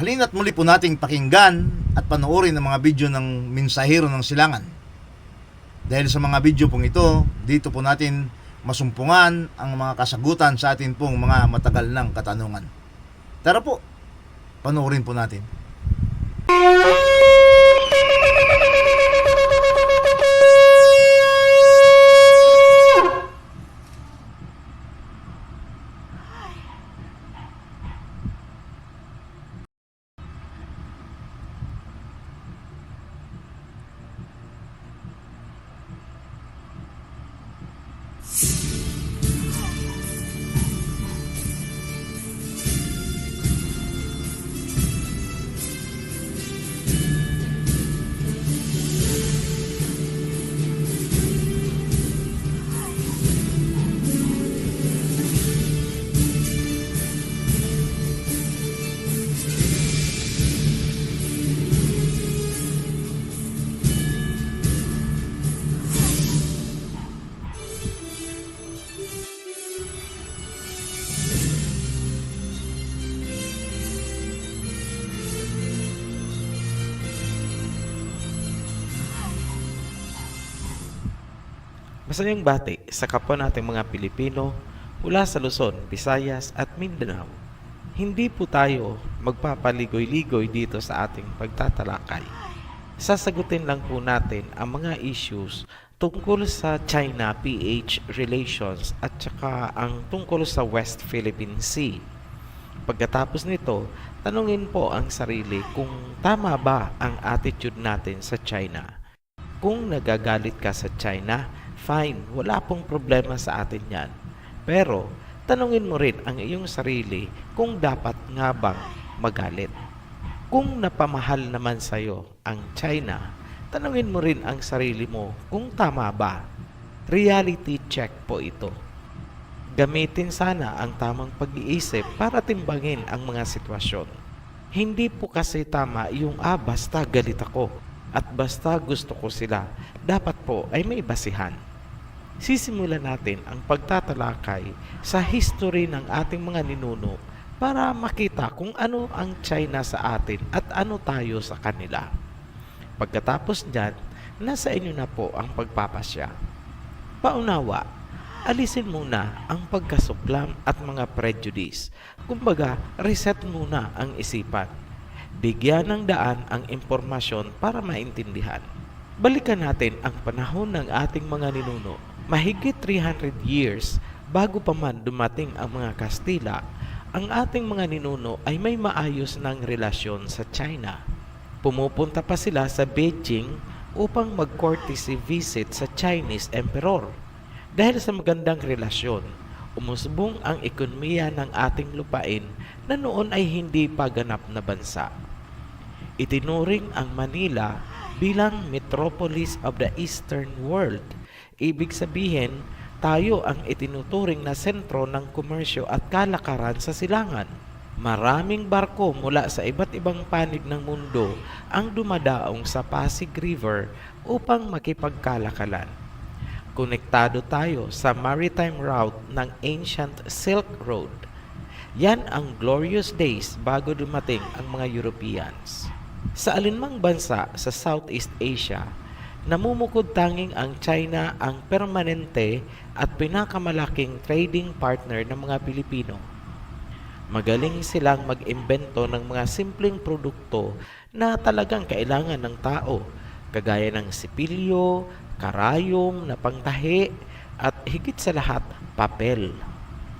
Halina't muli po nating pakinggan at panoorin ang mga video ng Mensahero ng Silangan. Dahil sa mga video pong ito, dito po natin masumpungan ang mga kasagutan sa atin pong mga matagal ng katanungan. Tara po, panoorin po natin. Masayang bati sa kapwa nating mga Pilipino mula sa Luzon, Visayas at Mindanao. Hindi po tayo magpapaligoy-ligoy dito sa ating pagtatalakay. Sasagutin lang po natin ang mga issues tungkol sa China-PH relations at saka ang tungkol sa West Philippine Sea. Pagkatapos nito, tanungin po ang sarili kung tama ba ang attitude natin sa China. Kung nagagalit ka sa China, fine, wala pong problema sa atin yan. Pero, tanungin mo rin ang iyong sarili kung dapat nga bang magalit. Kung napamahal naman sa'yo ang China, tanungin mo rin ang sarili mo kung tama ba. Reality check po ito. Gamitin sana ang tamang pag-iisip para timbangin ang mga sitwasyon. Hindi po kasi tama yung basta galit ako at basta gusto ko sila. Dapat po ay may basihan. Sisimulan natin ang pagtatalakay sa history ng ating mga ninuno para makita kung ano ang China sa atin at ano tayo sa kanila. Pagkatapos niyan, nasa inyo na po ang pagpapasya. Paunawa, alisin muna ang pagkasuklam at mga prejudice. Kumbaga, reset muna ang isipan. Bigyan ng daan ang impormasyon para maintindihan. Balikan natin ang panahon ng ating mga ninuno. Mahigit 300 years bago pa man dumating ang mga Kastila, ang ating mga ninuno ay may maayos ng relasyon sa China. Pumupunta pa sila sa Beijing upang mag-courtesy visit sa Chinese Emperor. Dahil sa magandang relasyon, umusbong ang ekonomiya ng ating lupain na noon ay hindi pa ganap na bansa. Itinuring ang Manila bilang metropolis of the Eastern World. Ibig sabihin, tayo ang itinuturing na sentro ng komersyo at kalakaran sa silangan. Maraming barko mula sa iba't ibang panig ng mundo ang dumadaong sa Pasig River upang makipagkalakalan. Konektado tayo sa maritime route ng ancient Silk Road. Yan ang glorious days bago dumating ang mga Europeans. Sa alinmang bansa sa Southeast Asia, namumukod tanging ang China ang permanente at pinakamalaking trading partner ng mga Pilipino. Magaling silang mag-imbento ng mga simpleng produkto na talagang kailangan ng tao, kagaya ng sipilyo, karayom na pangtahi, at higit sa lahat, papel.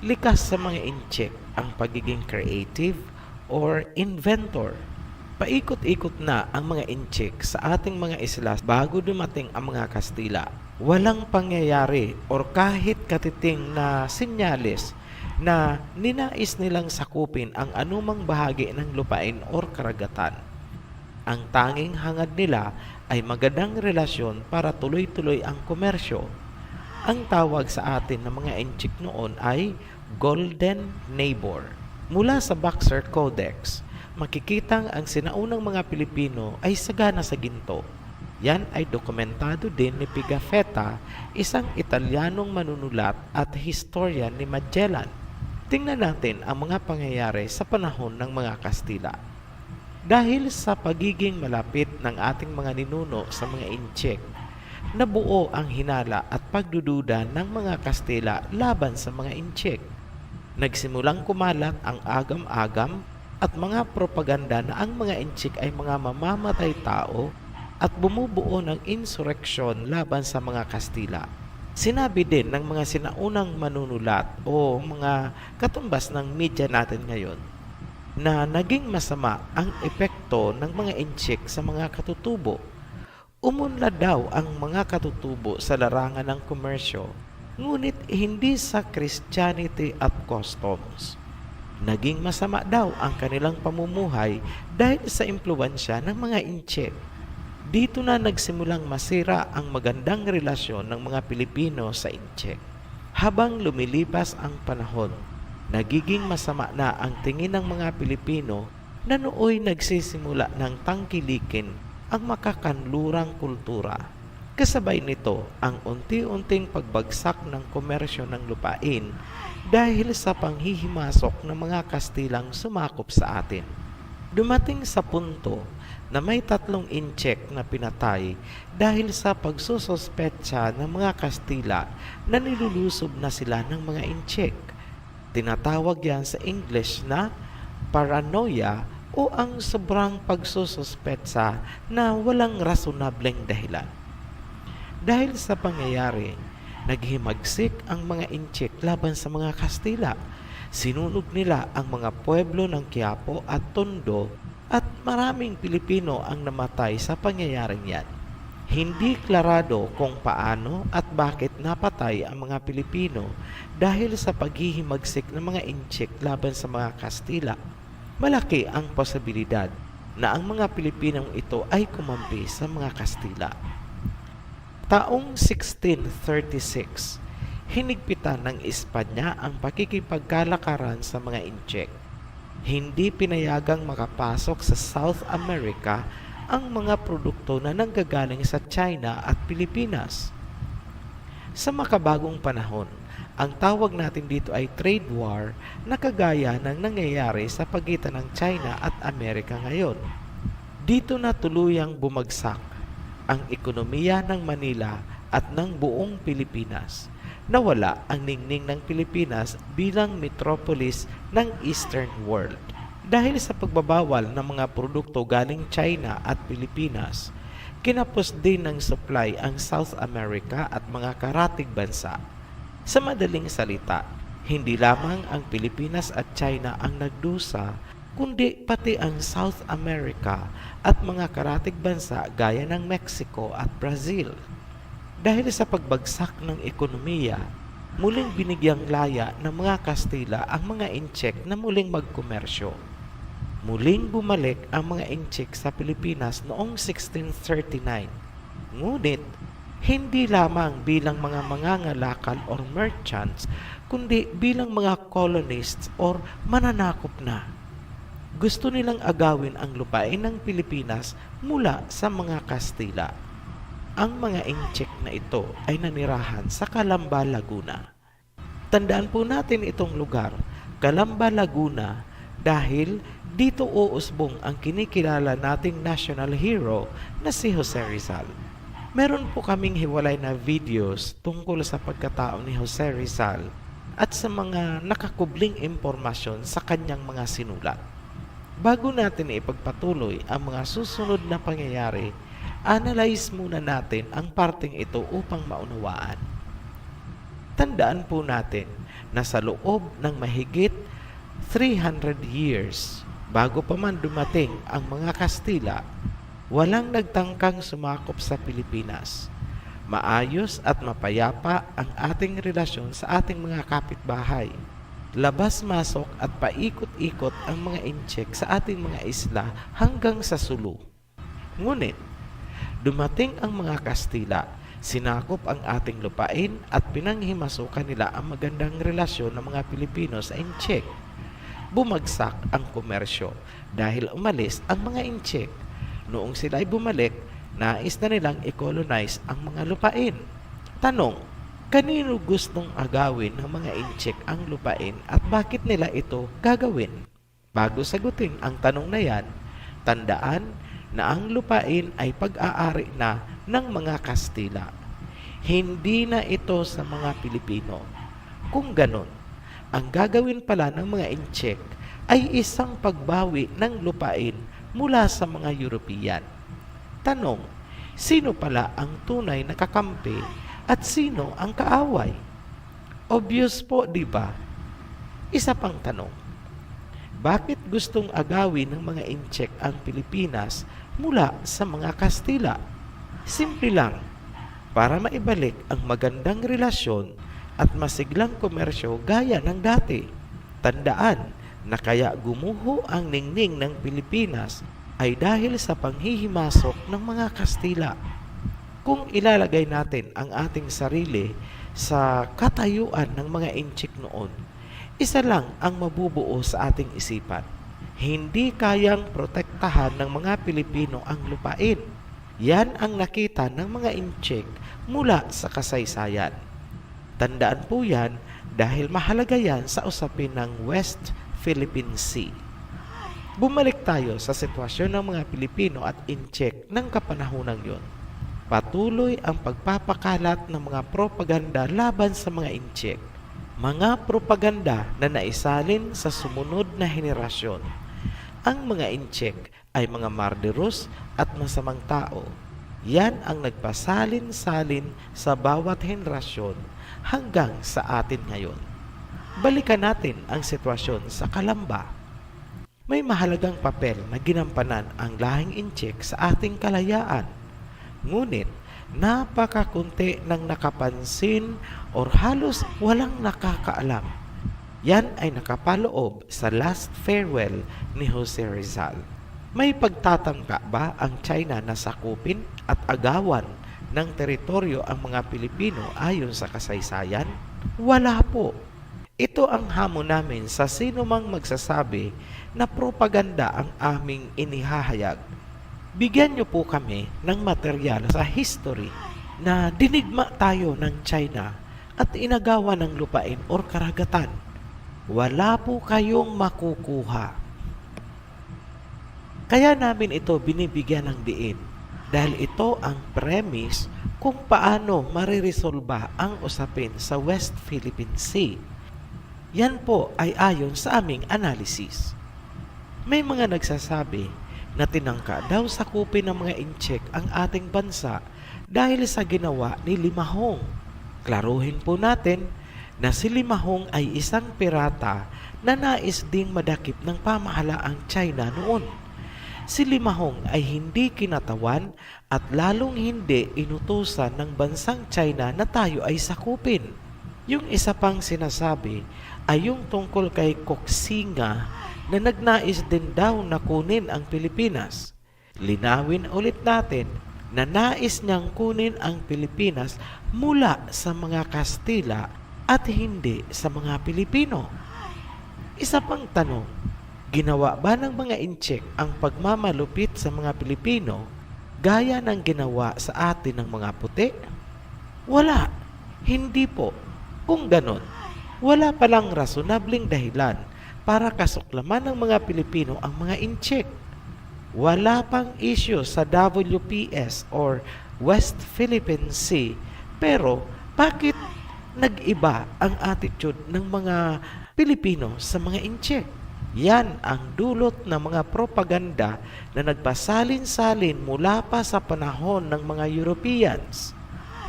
Likas sa mga incheck ang pagiging creative or inventor. Paikot-ikot na ang mga incheck sa ating mga isla bago dumating ang mga Kastila. Walang pangyayari or kahit katiting na senyales na ninais nilang sakupin ang anumang bahagi ng lupain or karagatan. Ang tanging hangad nila ay magandang relasyon para tuloy-tuloy ang komersyo. Ang tawag sa atin ng mga incheck noon ay Golden Neighbor. Mula sa Boxer Codex, makikitang ang sinaunang mga Pilipino ay sagana sa ginto. Yan ay dokumentado din ni Pigafetta, isang Italianong manunulat at historian ni Magellan. Tingnan natin ang mga pangyayari sa panahon ng mga Kastila. Dahil sa pagiging malapit ng ating mga ninuno sa mga Intsik, nabuo ang hinala at pagdududa ng mga Kastila laban sa mga Intsik. Nagsimulang kumalat ang agam-agam at mga propaganda na ang mga Intsik ay mga mamamatay tao at bumubuo ng insureksyon laban sa mga Kastila. Sinabi din ng mga sinaunang manunulat o mga katumbas ng media natin ngayon na naging masama ang epekto ng mga Intsik sa mga katutubo. Umunlad daw ang mga katutubo sa larangan ng komersyo, ngunit hindi sa Christianity at customs. Naging masama daw ang kanilang pamumuhay dahil sa impluwensya ng mga Intsik. Dito na nagsimulang masira ang magandang relasyon ng mga Pilipino sa Intsik. Habang lumilipas ang panahon, nagiging masama na ang tingin ng mga Pilipino na nooy nagsisimula ng tangkilikin ang makakanlurang kultura. Kasabay nito ang unti-unting pagbagsak ng komersyo ng lupain dahil sa panghihimasok ng mga Kastilang sumakop sa atin. Dumating sa punto na may 3 Intsik na pinatay dahil sa pagsususpetsa ng mga Kastila na nilulusob na sila ng mga Intsik. Tinatawag yan sa English na paranoia o ang sobrang pagsususpetsa na walang rasonableng dahilan. Dahil sa pangyayari, naghimagsik ang mga Intsik laban sa mga Kastila. Sinunog nila ang mga pueblo ng Quiapo at Tondo at maraming Pilipino ang namatay sa pangyayaring yan. Hindi klarado kung paano at bakit napatay ang mga Pilipino dahil sa paghihimagsik ng mga Intsik laban sa mga Kastila. Malaki ang posibilidad na ang mga Pilipinong ito ay kumampi sa mga Kastila. Taong 1636, hinigpitan ng Espanya ang pakikipagkalakaran sa mga Intsik. Hindi pinayagang makapasok sa South America ang mga produkto na nanggagaling sa China at Pilipinas. Sa makabagong panahon, ang tawag natin dito ay trade war na kagaya ng nangyayari sa pagitan ng China at Amerika ngayon. Dito na tuluyang bumagsak ang ekonomiya ng Manila at ng buong Pilipinas. Nawala ang ningning ng Pilipinas bilang metropolis ng Eastern World. Dahil sa pagbabawal ng mga produkto galing China at Pilipinas, kinapos din ng supply ang South America at mga karatig bansa. Sa madaling salita, hindi lamang ang Pilipinas at China ang nagdusa, kundi pati ang South America at mga karatig bansa gaya ng Mexico at Brazil. Dahil sa pagbagsak ng ekonomiya, muling binigyang laya ng mga Kastila ang mga Intsik na muling magkomersyo. Muling bumalik ang mga Intsik sa Pilipinas noong 1639. Ngunit, hindi lamang bilang mga mangangalakal or merchants, kundi bilang mga colonists or mananakop na. Gusto nilang agawin ang lupain ng Pilipinas mula sa mga Kastila. Ang mga Intsik na ito ay nanirahan sa Calamba, Laguna. Tandaan po natin itong lugar, Calamba, Laguna, dahil dito uusbong ang kinikilala nating national hero na si Jose Rizal. Meron po kaming hiwalay na videos tungkol sa pagkatao ni Jose Rizal at sa mga nakakubling impormasyon sa kanyang mga sinulat. Bago natin ipagpatuloy ang mga susunod na pangyayari, analyze muna natin ang parteng ito upang maunawaan. Tandaan po natin na sa loob ng mahigit 300 years bago pa man dumating ang mga Kastila, walang nagtangkang sumakop sa Pilipinas. Maayos at mapayapa ang ating relasyon sa ating mga kapitbahay. Labas-masok at paikot-ikot ang mga Intsik sa ating mga isla hanggang sa Sulu. Ngunit, dumating ang mga Kastila, sinakop ang ating lupain at pinanghimasukan nila ang magandang relasyon ng mga Pilipino sa Intsik. Bumagsak ang komersyo dahil umalis ang mga Intsik. Noong sila ay bumalik, nais na nilang i-colonize ang mga lupain. Tanong, kanino gustong agawin ng mga Intsik ang lupain at bakit nila ito gagawin? Bago sagutin ang tanong na yan, Tandaan na ang lupain ay pag-aari na ng mga Kastila. Hindi na ito sa mga Pilipino. Kung ganon, ang gagawin pala ng mga Inchik ay isang pagbawi ng lupain mula sa mga European. Tanong, sino pala ang tunay na kakampi at sino ang kaaway? Obvious po, di ba? Isa pang tanong, bakit gustong agawin ng mga Inchik ang Pilipinas mula sa mga Kastila? Simple lang, para maibalik ang magandang relasyon at masiglang komersyo gaya ng dati. Tandaan na kaya gumuho ang ningning ng Pilipinas ay dahil sa panghihimasok ng mga Kastila. Kung ilalagay natin ang ating sarili sa katayuan ng mga Inchik noon, isa lang ang mabubuo sa ating isipan. Hindi kayang protektahan ng mga Pilipino ang lupain. Yan ang nakita ng mga Inchik mula sa kasaysayan. Tandaan po yan dahil mahalaga yan sa usapin ng West Philippine Sea. Bumalik tayo sa sitwasyon ng mga Pilipino at Inchik ng kapanahonang yon. Patuloy ang pagpapakalat ng mga propaganda laban sa mga Inchik. Mga propaganda na naisalin sa sumunod na henerasyon. Ang mga Inchik ay mga marderos at masamang tao. Yan ang nagpasalin-salin sa bawat henerasyon hanggang sa atin ngayon. Balikan natin ang sitwasyon sa Calamba. May mahalagang papel na ginampanan ang lahing Inchik sa ating kalayaan. Ngunit, napakakunti ng nakapansin o halos walang nakakaalam. Yan ay nakapaloob sa Last Farewell ni Jose Rizal. May pagtatangka ba ang China na sakupin at agawan ng teritoryo ang mga Pilipino ayon sa kasaysayan? Wala po. Ito ang hamon namin sa sino mang magsasabi na propaganda ang aming inihahayag. Bigyan niyo po kami ng material sa history na dinigma tayo ng China at inagawa ng lupain o karagatan. Wala po kayong makukuha. Kaya namin ito binibigyan ng diin dahil ito ang premise kung paano mariresolba ang usapin sa West Philippine Sea. Yan po ay ayon sa aming analysis. May mga nagsasabi na tinangka daw sakupin ng mga Inchik ang ating bansa dahil sa ginawa ni Limahong. Klaruhin po natin na si Limahong ay isang pirata na nais ding madakip ng pamahalaang China noon. Si Limahong ay hindi kinatawan at lalong hindi inutusan ng bansang China na tayo ay sakupin. Yung isa pang sinasabi ay yung tungkol kay Koxinga na nagnais din daw na kunin ang Pilipinas. Linawin ulit natin na nais niyang kunin ang Pilipinas mula sa mga Kastila at hindi sa mga Pilipino. Isa pang tanong, ginawa ba ng mga Inchik ang pagmamalupit sa mga Pilipino gaya ng ginawa sa atin ng mga puti? Wala, hindi po. Kung ganon, wala palang rasonableng dahilan para kasuklaman ng mga Pilipino ang mga Inchik. Wala pang issue sa WPS or West Philippine Sea, pero bakit nag-iba ang attitude ng mga Pilipino sa mga Inchik? Yan ang dulot ng mga propaganda na nagpasalin-salin mula pa sa panahon ng mga Europeans.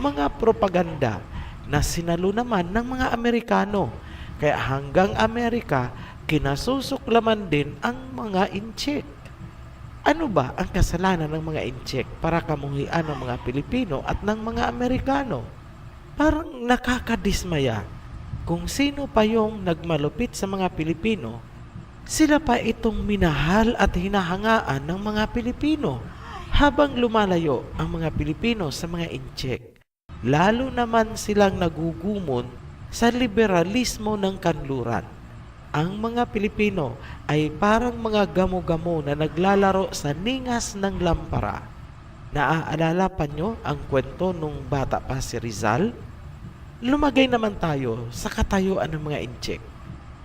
Mga propaganda na sinalo naman ng mga Amerikano, kaya hanggang Amerika, kinasusuklaman din ang mga Inchik. Ano ba ang kasalanan ng mga Inchik para kamuhian ng mga Pilipino at ng mga Amerikano? Parang nakakadismaya. Kung sino pa yung nagmalupit sa mga Pilipino, sila pa itong minahal at hinahangaan ng mga Pilipino habang lumalayo ang mga Pilipino sa mga Inchik. Lalo naman silang nagugumon sa liberalismo ng kanluran. Ang mga Pilipino ay parang mga gamo-gamo na naglalaro sa ningas ng lampara. Naaalala pa nyo ang kwento nung bata pa si Rizal? Lumagay naman tayo sa katayuan ng mga Inchik.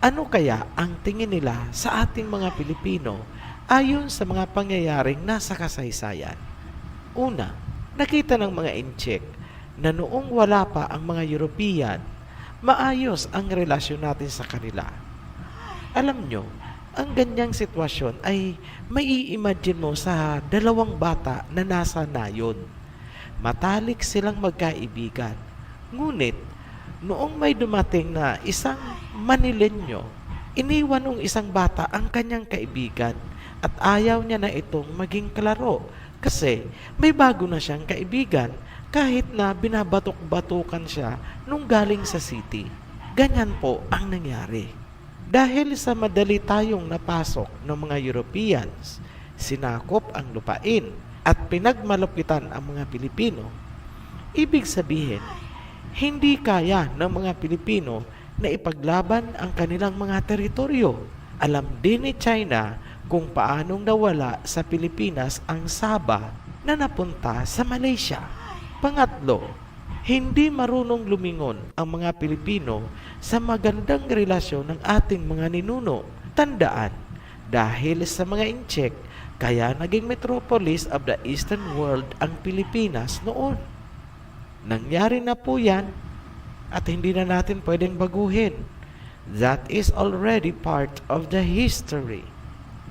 Ano kaya ang tingin nila sa ating mga Pilipino ayon sa mga pangyayaring nasa kasaysayan. Una, nakita ng mga Inchik na noong wala pa ang mga European, maayos ang relasyon natin sa kanila. Alam nyo, ang ganyang sitwasyon ay mai-imagine mo sa dalawang bata na nasa nayon. Matalik silang magkaibigan. Ngunit, noong may dumating na isang Manilenyo, iniwan ng isang bata ang kanyang kaibigan at ayaw niya na itong maging kalaro kasi may bago na siyang kaibigan kahit na binabatok-batukan siya nung galing sa city. Ganyan po ang nangyari. Dahil sa madali tayong napasok ng mga Europeans, sinakop ang lupain at pinagmalupitan ang mga Pilipino, ibig sabihin, hindi kaya ng mga Pilipino na ipaglaban ang kanilang mga teritoryo. Alam din ni China kung paanong nawala sa Pilipinas ang Sabah na napunta sa Malaysia. Pangatlo, hindi marunong lumingon ang mga Pilipino sa magandang relasyon ng ating mga ninuno. Tandaan, dahil sa mga Inchik, kaya naging metropolis of the Eastern world ang Pilipinas noon. Nangyari na po yan at hindi na natin pwedeng baguhin. That is already part of the history.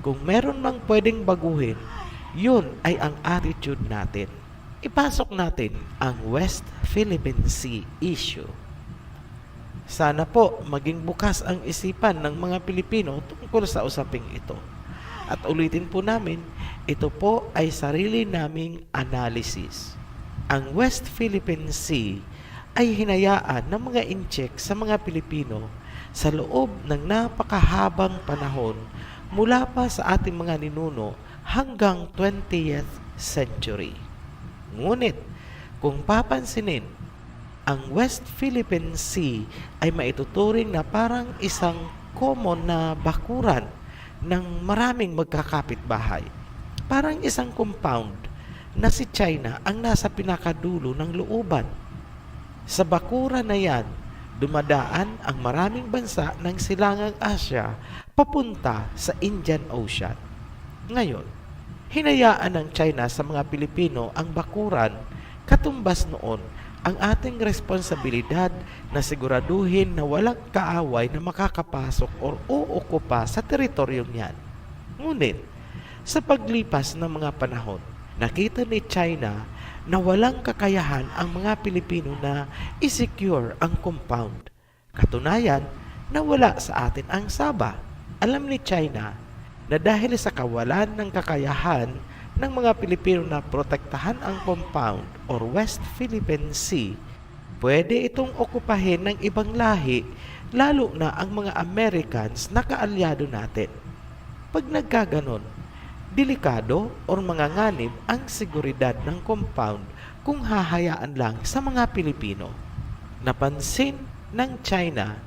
Kung meron mang pwedeng baguhin, yun ay ang attitude natin. Ipasok natin ang West Philippine Sea issue. Sana po maging bukas ang isipan ng mga Pilipino tungkol sa usaping ito. At ulitin po namin, ito po ay sarili naming analysis. Ang West Philippine Sea ay hinayaan ng mga Inchik sa mga Pilipino sa loob ng napakahabang panahon mula pa sa ating mga ninuno hanggang 20th century. Ngunit, kung papansinin, ang West Philippine Sea ay maituturing na parang isang common na bakuran ng maraming magkakapitbahay. Parang isang compound na si China ang nasa pinakadulo ng looban. Sa bakuran na yan, dumadaan ang maraming bansa ng Silangang Asya papunta sa Indian Ocean. Ngayon, hinayaan ng China sa mga Pilipino ang bakuran, katumbas noon ang ating responsibilidad na siguraduhin na walang kaaway na makakapasok o uukupa sa teritoryong yan. Ngunit, sa paglipas ng mga panahon, nakita ni China na walang kakayahan ang mga Pilipino na i-secure ang compound. Katunayan, nawala sa atin ang Sabah. Alam ni China na dahil sa kawalan ng kakayahan ng mga Pilipino na protektahan ang compound or West Philippine Sea, pwede itong okupahin ng ibang lahi, lalo na ang mga Americans na kaalyado natin. Pag nagkaganon, delikado or manganganib ang seguridad ng compound kung hahayaan lang sa mga Pilipino. Napansin ng China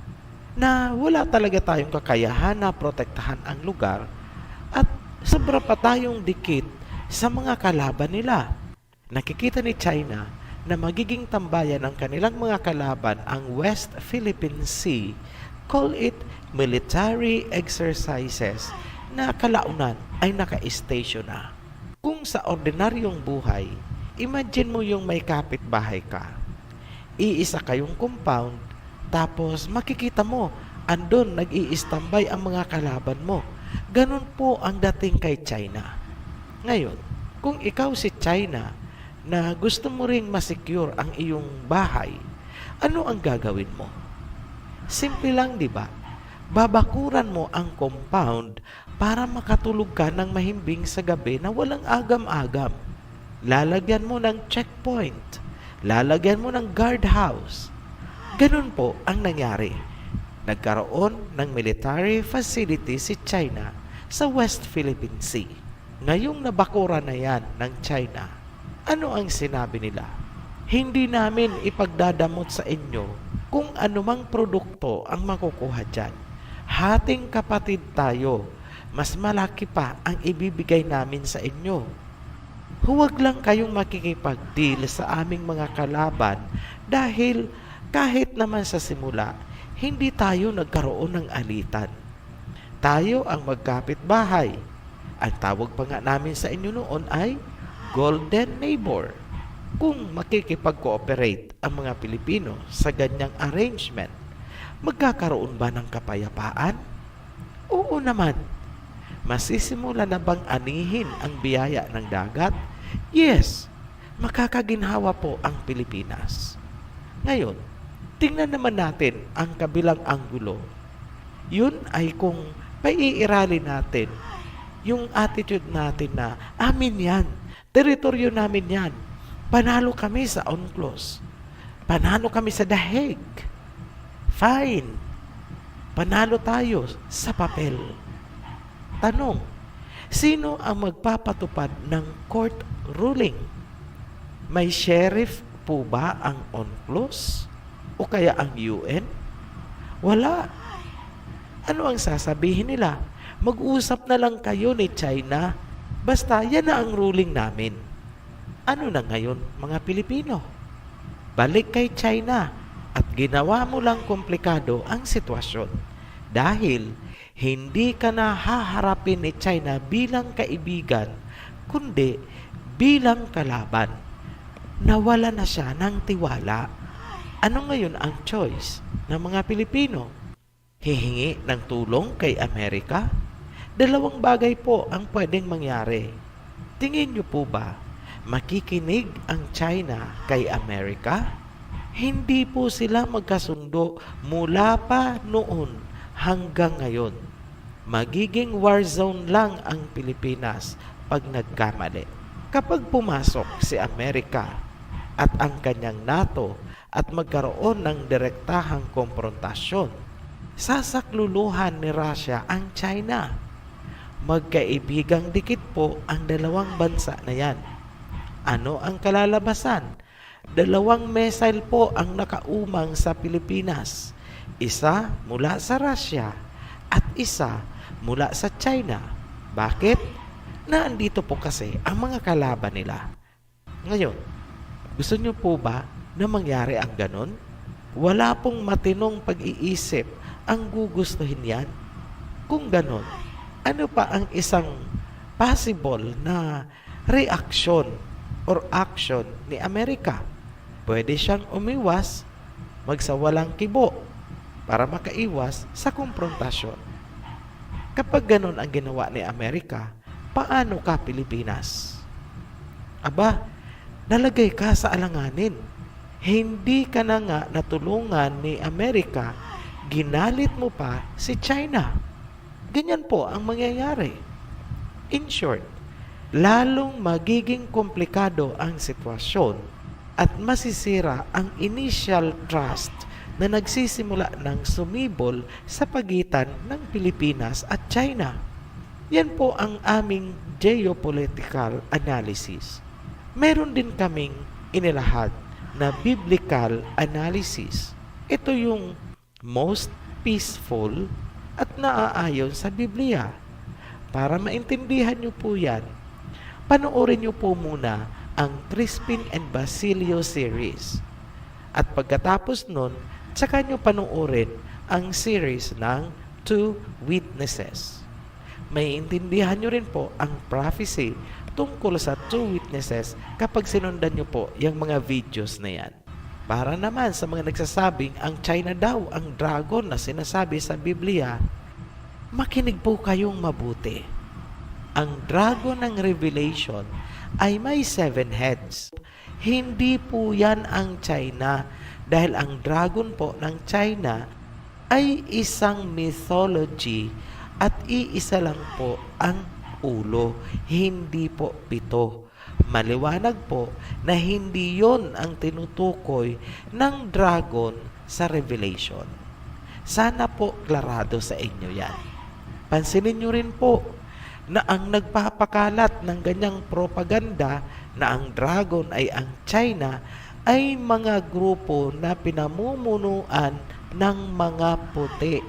na wala talaga tayong kakayahan na protektahan ang lugar at sobra pa tayong dikit sa mga kalaban nila. Nakikita ni China na magiging tambayan ng kanilang mga kalaban ang West Philippine Sea, call it military exercises na kalaunan ay naka-station na. Kung sa ordinaryong buhay, imagine mo yung may kapitbahay ka. Iisa kayong compound, tapos makikita mo, andon nag-i-standby ang mga kalaban mo. Ganun po ang dating kay China. Ngayon, kung ikaw si China na gusto mo ring masecure ang iyong bahay, ano ang gagawin mo? Simple lang, di ba? Babakuran mo ang compound para makatulog ka ng mahimbing sa gabi na walang agam-agam. Lalagyan mo ng checkpoint. Lalagyan mo ng guardhouse. Ganun po ang nangyari. Nagkaroon ng military facility si China sa West Philippine Sea. Ngayong nabakuran na yan ng China, ano ang sinabi nila? Hindi namin ipagdadamot sa inyo kung anumang produkto ang makukuha dyan. Hating kapatid tayo, mas malaki pa ang ibibigay namin sa inyo. Huwag lang kayong makikipag-deal sa aming mga kalaban dahil kahit naman sa simula, hindi tayo nagkaroon ng alitan. Tayo ang magkapit-bahay. Ang tawag pa nga namin sa inyo noon ay Golden Neighbor. Kung makikipag-cooperate ang mga Pilipino sa ganyang arrangement, magkakaroon ba ng kapayapaan? Oo naman. Masisimula na bang anihin ang biyaya ng dagat? Yes, makakaginhawa po ang Pilipinas. Ngayon, tingnan naman natin ang kabilang anggulo. Yun ay kung paiiralin natin yung attitude natin na amin yan, teritoryo namin yan, panalo kami sa UNCLOS, panalo kami sa The Hague, fine, panalo tayo sa papel. Tanong, sino ang magpapatupad ng court ruling? May sheriff po ba ang UNCLOS? O kaya ang UN? Wala. Ano ang sasabihin nila? Mag-usap na lang kayo ni China, basta yan na ang ruling namin. Ano na ngayon, mga Pilipino? Balik kay China at ginawa mo lang komplikado ang sitwasyon dahil hindi ka na haharapin ni China bilang kaibigan, kundi bilang kalaban. Nawala na siya ng tiwala. Ano ngayon ang choice ng mga Pilipino? Hihingi ng tulong kay Amerika? Dalawang bagay po ang pwedeng mangyari. Tingin niyo po ba makikinig ang China kay Amerika? Hindi po sila magkasundo mula pa noon hanggang ngayon. Magiging war zone lang ang Pilipinas pag nagkamali. Kapag pumasok si Amerika at ang kanyang NATO at magkaroon ng direktahang komprontasyon, sasakluluhan ni Russia ang China. Magkaibigang dikit po ang dalawang bansa na yan. Ano ang kalalabasan? 2 missile po ang nakaumang sa Pilipinas. Isa mula sa Russia at isa mula sa China. Bakit? Naandito po kasi ang mga kalaban nila. Ngayon, gusto niyo po ba na mangyari ang ganon? Wala pong matinong pag-iisip ang gugustuhin yan. Kung ganon, ano pa ang isang possible na reaction or action ni Amerika? Pwede siyang umiwas, magsawalang kibo para makaiwas sa komprontasyon. Kapag ganon ang ginawa ni Amerika, paano ka Pilipinas? Aba, nalagay ka sa alanganin. Hindi ka na nga natulungan ni Amerika, ginalit mo pa si China. Ganyan po ang mangyayari. In short, lalong magiging komplikado ang sitwasyon at masisira ang initial trust na nagsisimula ng sumibol sa pagitan ng Pilipinas at China. Yan po ang aming geopolitical analysis. Meron din kaming inilahad na biblical analysis. Ito yung most peaceful at naaayon sa Biblia. Para maintindihan nyo po yan, panoorin nyo po muna ang Crispin and Basilio series. At pagkatapos nun, tsaka nyo panoorin ang series ng Two Witnesses. May intindihan nyo rin po ang prophecy tungkol sa two witnesses kapag sinundan nyo po yung mga videos na yan. Para naman sa mga nagsasabing ang China daw ang dragon na sinasabi sa Biblia, makinig po kayong mabuti. Ang dragon ng Revelation ay may 7 heads. Hindi po yan ang China dahil ang dragon po ng China ay isang mythology at iisa lang po ang ulo, hindi po 7. Maliwanag po na hindi yon ang tinutukoy ng dragon sa Revelation. Sana po klarado sa inyo yan. Pansinin nyo rin po na ang nagpapakalat ng ganyang propaganda na ang dragon ay ang China ay mga grupo na pinamumunuan ng mga puti.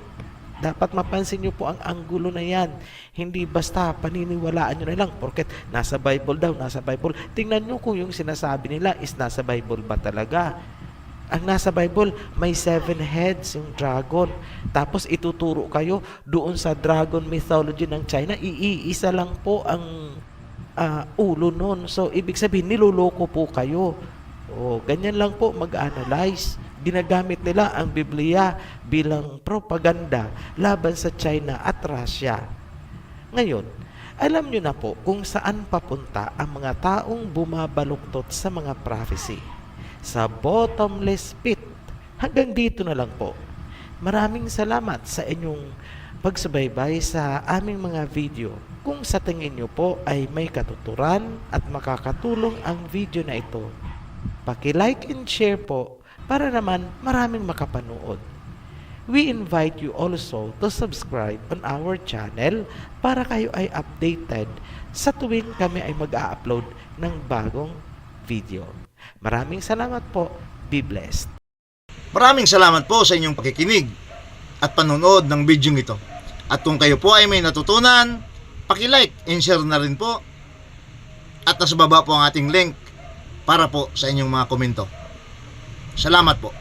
Dapat mapansin nyo po ang anggulo na yan. Hindi basta paniniwalaan nyo na lang porket nasa Bible daw, nasa Bible. Tingnan nyo kung yung sinasabi nila is nasa Bible ba talaga. Ang nasa Bible, may 7 heads yung dragon. Tapos ituturo kayo doon sa dragon mythology ng China, iisa lang po ang ulo nun. So, ibig sabihin, niloloko po kayo. O, ganyan lang po mag-analyze. Ginagamit nila ang Biblia bilang propaganda laban sa China at Russia. Ngayon, alam nyo na po kung saan papunta ang mga taong bumabaluktot sa mga prophecy. Sa bottomless pit. Hanggang dito na lang po. Maraming salamat sa inyong pagsubaybay sa aming mga video. Kung sa tingin nyo po ay may katuturan at makakatulong ang video na ito, paki-like and share po para naman maraming makapanood. We invite you also to subscribe on our channel para kayo ay updated sa tuwing kami ay mag-a-upload ng bagong video. Maraming salamat po. Be blessed. Maraming salamat po sa inyong pakikinig at panonood ng video ito. At kung kayo po ay may natutunan, paki-like and share na rin po. At nasa baba po ang ating link para po sa inyong mga komento. Salamat po.